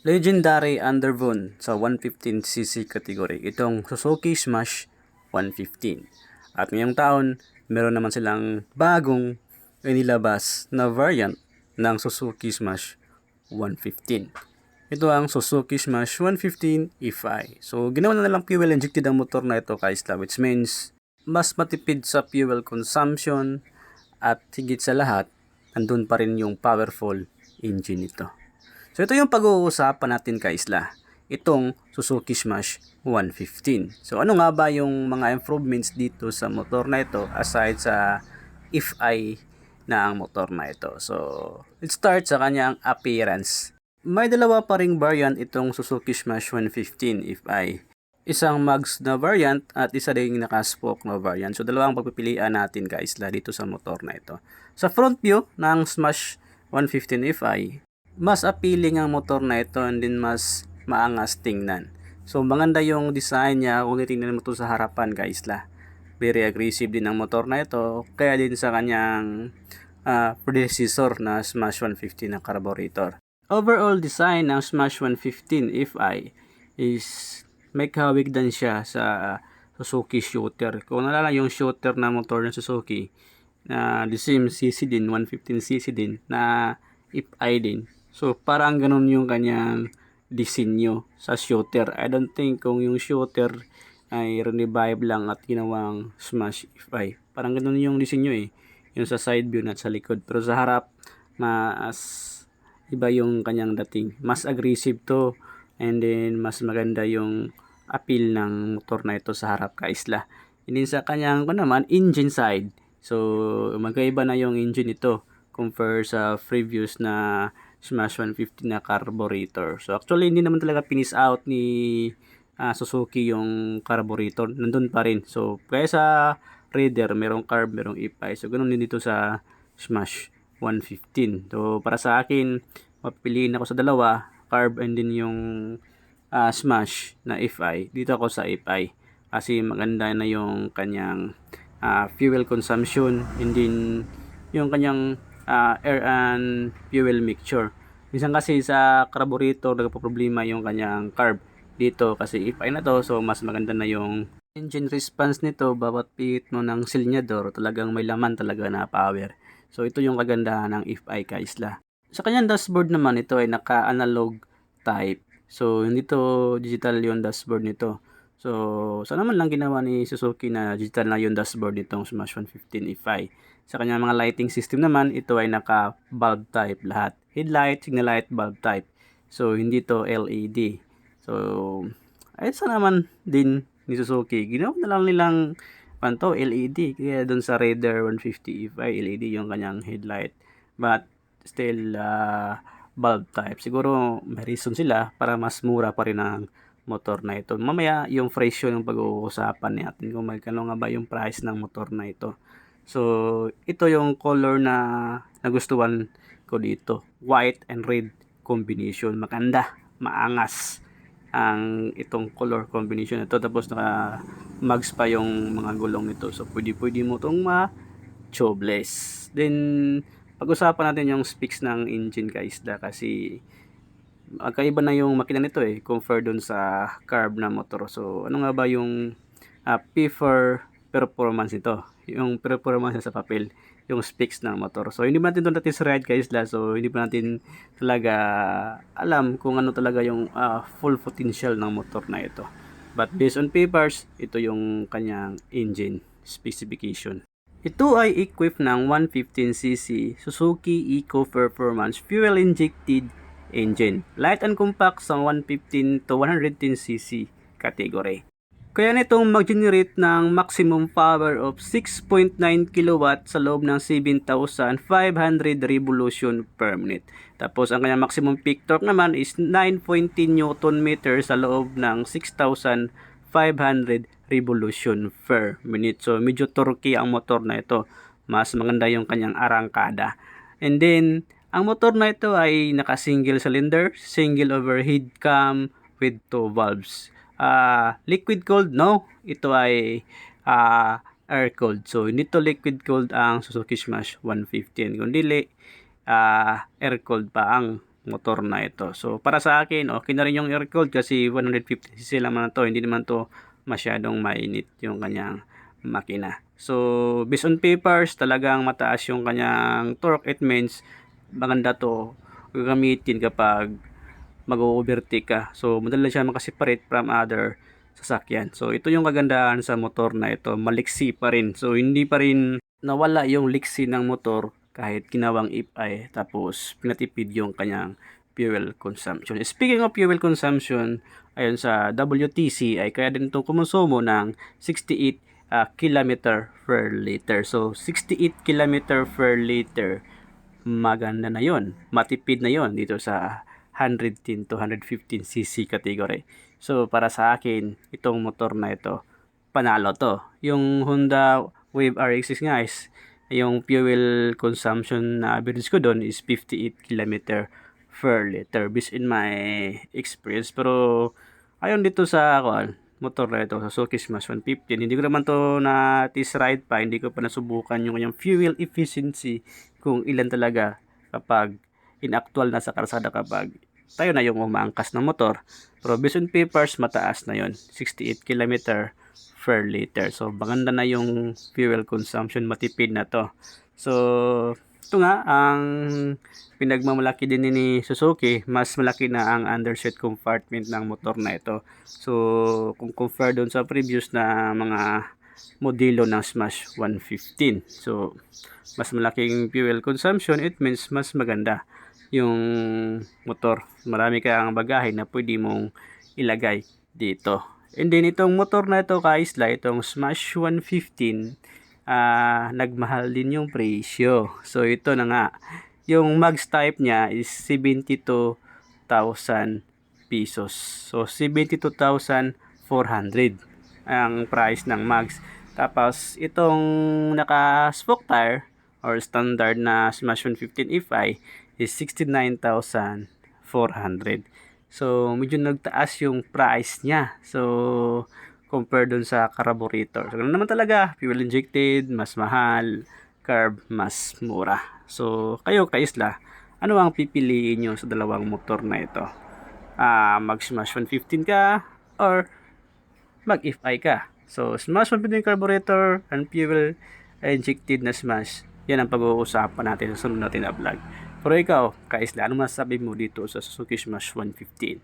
Legendary underbone sa 115cc category, itong Suzuki Smash 115. At ngayong taon, meron naman silang bagong inilabas na variant ng Suzuki Smash 115. Ito ang Suzuki Smash 115 EFI. So, ginawa na lang fuel injected ang motor na ito kaisla, which means mas matipid sa fuel consumption at higit sa lahat, andun pa rin yung powerful engine nito. So ito yung pag-uusapan natin kaisla, itong Suzuki Smash 115. So ano nga ba yung mga improvements dito sa motor na ito aside sa FI na ang motor na ito. So let's start sa kanyang appearance. May dalawa pa ring variant itong Suzuki Smash 115 FI. Isang mags na variant at isa ding naka-spoke na variant. So dalawang pagpipilian natin kaisla dito sa motor na ito. Sa front view ng Smash 115 FI, mas appealing ang motor na ito and din mas maangas tingnan. So maganda yung design niya kung titingnan mo ito sa harapan kaisla. Very aggressive din ang motor na ito, kaya din sa kanyang predecessor na Smash 150 na carburetor. Overall design ng Smash 115 FI is may kahawig din siya sa Suzuki shooter. Kung nalala yung shooter na motor ng Suzuki, na the same cc din, 115cc din, na FI din. So, parang ganun yung kanyang disenyo sa shooter. I don't think kung yung shooter ay revive lang at ginawang Smash FI. Parang ganun yung disenyo eh. Yung sa side view at sa likod. Pero sa harap, mas iba yung kanyang dating. Mas aggressive to. And then, mas maganda yung appeal ng motor na ito sa harap kaisla. And then sa kanyang naman, engine side. So, magkaiba na yung engine ito compare sa previous na Smash 150 na carburetor. So actually hindi naman talaga finish out ni Suzuki yung carburetor. Nandun pa rin. So kaya sa Raider merong carb, merong FI. So ganun din dito sa Smash 115. So para sa akin, mapipiliin ako sa dalawa, carb and din yung Smash na FI. Dito ako sa FI kasi maganda na yung kanyang fuel consumption and din yung kanyang air and fuel mixture. Minsan kasi sa carburetor nagpo-problema yung kanyang carb. Dito kasi FI na to, so mas maganda na yung engine response nito. Bawat pihit mo ng silinyador talagang may laman talaga na power. So ito yung kagandahan ng FI kaisla. Sa kanyang dashboard naman, ito ay naka-analog type. So hindi to digital yung dashboard nito. So sana man lang ginawa ni Suzuki na digital na yung dashboard nitong Smash 115 FI. Sa kanyang mga lighting system naman, ito ay naka-bulb type lahat. Headlight, signal light, bulb type. So, hindi to LED. So, ay sana naman din ni Suzuki. Ginawa na lang nilang panto LED. Kaya dun sa Raider 150 FI, LED yung kanyang headlight. But, still, bulb type. Siguro, may reason sila para mas mura pa rin ang motor na ito. Mamaya, yung presyo yung pag-uusapan natin kung magkano nga ba yung price ng motor na ito. So, ito yung color na nagustuhan ko dito. White and red combination. Maganda, maangas ang itong color combination ito. Tapos naka-mags pa yung mga gulong nito. So, pwede mo itong ma-tubeless. Then, pag-usapan natin yung specs ng engine kaisla kasi magkaiba na yung makina nito eh compare dun sa carb na motor. So, ano nga ba yung prefer performance nito? Yung performance sa papel, yung specs ng motor. So hindi pa natin doon test ride guys la. So hindi pa natin talaga alam kung ano talaga yung full potential ng motor na ito. But based on papers, ito yung kanyang engine specification. Ito ay equipped ng 115cc Suzuki Eco Performance fuel injected engine. Light and compact sa 115 to 110cc category. Kaya nitong mag-generate ng maximum power of 6.9 kW sa loob ng 7,500 revolution per minute. Tapos ang kanyang maximum peak torque naman is 9.10 Nm sa loob ng 6,500 revolution per minute. So medyo torquey ang motor na ito. Mas maganda yung kanyang arangkada. And then ang motor na ito ay naka-single cylinder, single overhead cam with 2 valves. Liquid cooled, no, ito ay air cooled. So hindi to liquid cooled ang Suzuki Smash 115, kundi air cooled pa ang motor na ito. So para sa akin, okay na rin yung air cooled kasi 150cc naman na to. Hindi naman to masyadong mainit yung kanyang makina. So based on papers, talagang mataas yung kanyang torque. It means maganda to gagamitin kapag mag-overtake ka. So madali siya makaseparate from other sasakyan. So ito yung kagandahan sa motor na ito, maliksi pa rin. So hindi pa rin nawala yung liksi ng motor kahit ginawang IF-I tapos pinatipid yung kanyang fuel consumption. Speaking of fuel consumption, ayon sa WTC ay kaya din itong kumonsumo ng 68 kilometer per liter. So 68 kilometer per liter, maganda na yon, matipid na yon dito sa 110 to 115cc category. So para sa akin, itong motor na ito, panalo to. Yung Honda Wave RX nga is, yung fuel consumption na average ko doon is 58 km per liter based in my experience. Pero ayon dito sa motor na ito, sa Suzuki Smash 115, hindi ko naman to na test ride pa, hindi ko pa nasubukan yung kanyang fuel efficiency kung ilan talaga kapag inactual na sa karsada kapag tayo na yung umaangkas ng motor. Pero based on papers, mataas na yon, 68 km per liter. So maganda na yung fuel consumption, matipid na to. So ito nga ang pinagmamalaki din ni Suzuki, mas malaki na ang underseat compartment ng motor na ito. So kung compare doon sa previous na mga modelo ng Smash 115, so mas malaking fuel consumption, it means mas maganda yung motor. Marami kang bagahe na pwede mong ilagay dito. And then itong motor na ito kaisla, itong Smash 115, nagmahal din yung presyo. So ito na nga, yung mags type niya is 72,000 pesos. So 72,400 ang price ng mags. Tapos itong naka-spoke tire or standard na Smash 115 FI is 69,400. So medyo nagtaas yung price niya. So compare dun sa carburetor. So naman talaga, fuel injected, mas mahal, carb, mas mura. So kayo kaisla, ano ang pipiliin nyo sa dalawang motor na ito? Mag-Smash 115 ka or mag-FI ka? So Smash 115 carburetor and fuel injected na Smash, yan ang pag-uusapan natin sa sunod natin na vlog. Pero ikaw, kaisla, ano masasabi mo dito sa Suzuki Smash 115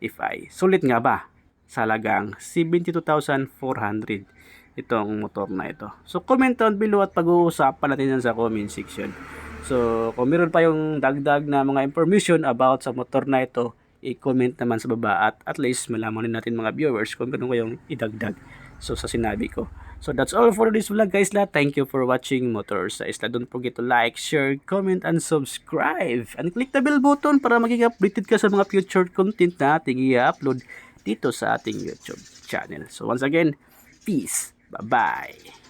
FI? Sulit nga ba sa halagang 72,400 itong motor na ito? So comment down below at pag-uusapan natin yan sa comment section. So kung meron pa yung dagdag na mga information about sa motor na ito, i-comment naman sa baba at least malaman din natin mga viewers kung meron kayong idagdag sa sinabi ko. So that's all for this vlog guys. Thank you for watching Motors sa Isla. Don't forget to like, share, comment, and subscribe. And click the bell button para maging updated ka sa mga future content na ating i-upload dito sa ating YouTube channel. So once again, peace. Bye-bye.